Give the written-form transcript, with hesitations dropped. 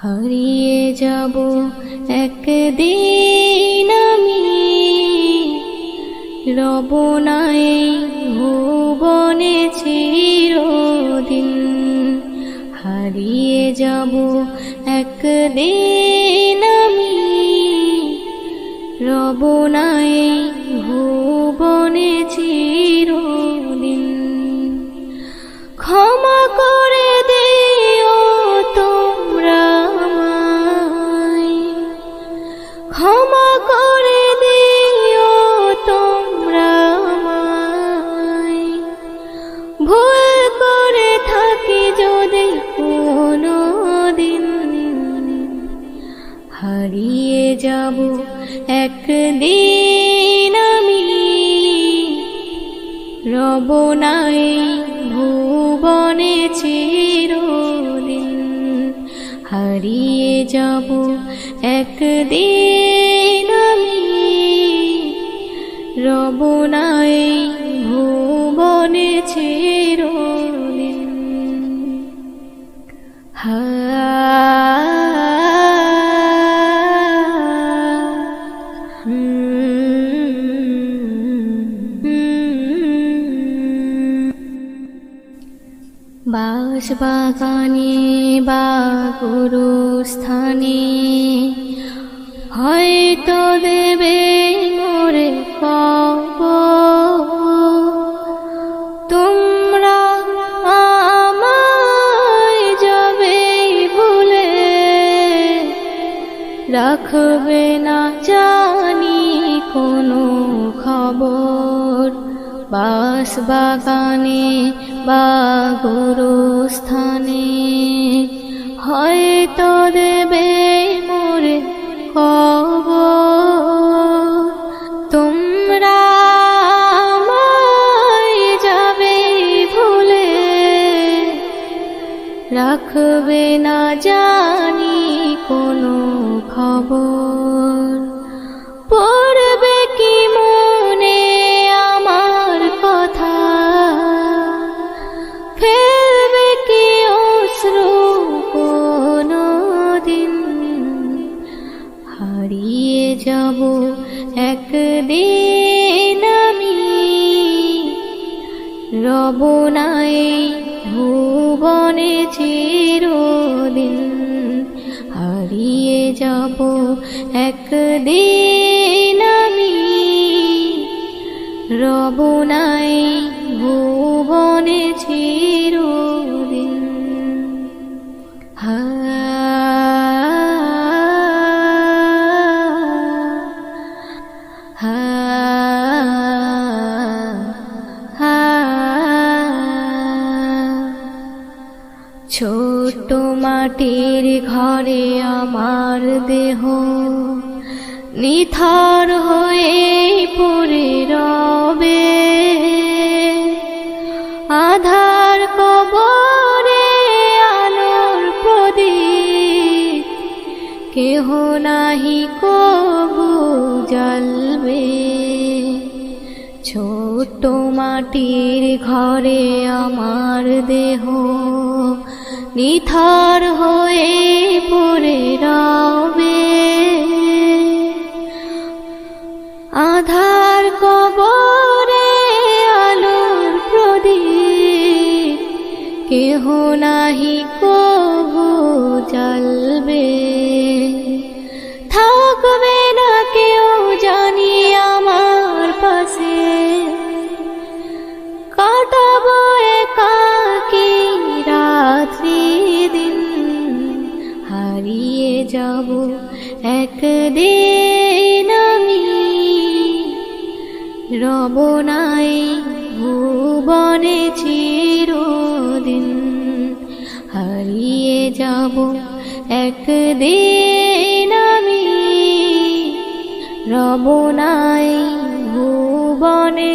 হারিয়ে যাব একদিন আমি, রব না এই ভুবনে চিরদিন। হারিয়ে যাব একদিন আমি, রব না এই ভুবনে চিরদিন। ক্ষমা করে দিও তোমরা আমায়, ক্ষমা করে দিও তোমরা আমায়। ভুল করে থাকি যদি কোনো দিন, হারিয়ে যাব একদিন আমি, রব না এই ভুবনে চিরদিন। হারিয়ে যাব একদিন আমি, রব না এই ভুবনে চিরদিন। বাঁশবাগানে বা গুরুস্থানে হয়তো দেবে মোরে কবর। তোমরা আমায় যাবে ভুলে, রাখবে না জানি কোনো খবর। বাঁশবাগানে বা গুরুস্থানে হয়তো দেবে মোরে কবর। তোমরা আমায় যাবে ভুলে, রাখবে না জানি কোনো খবর। পড়বে কি মনে আমার কথা, ফেলবে কি অশ্রু কোনো দিন। হারিয়ে যাব একদিন আমি, রব না এই ভুবনে চিরদিন। হারিয়ে যাব একদিন আমি, রব না এই ভুবনে চিরদিন। ছোট মাটির ঘরে আমার দেহ নিথর হয়ে পড়ে রবে। আধার কবরে আলোর প্রদীপ কেহ নাহি কবু জ্বালবে। ছোট মাটির ঘরে আমার দেহ নিথর হয়ে পড়ে রবে। আধার কবরে আলোর প্রদীপ কেহ নাহি কবু জ্বালবে। থাকবে না কেউ জানি আমার পাশে, কাটাবো একাকী রাত্রি দিন। হারিয়ে যাব একদিন আমি, রব না এই ভুবনে চিরদিন। হারিয়ে যাব একদিন আমি, রব না এই ভুবনে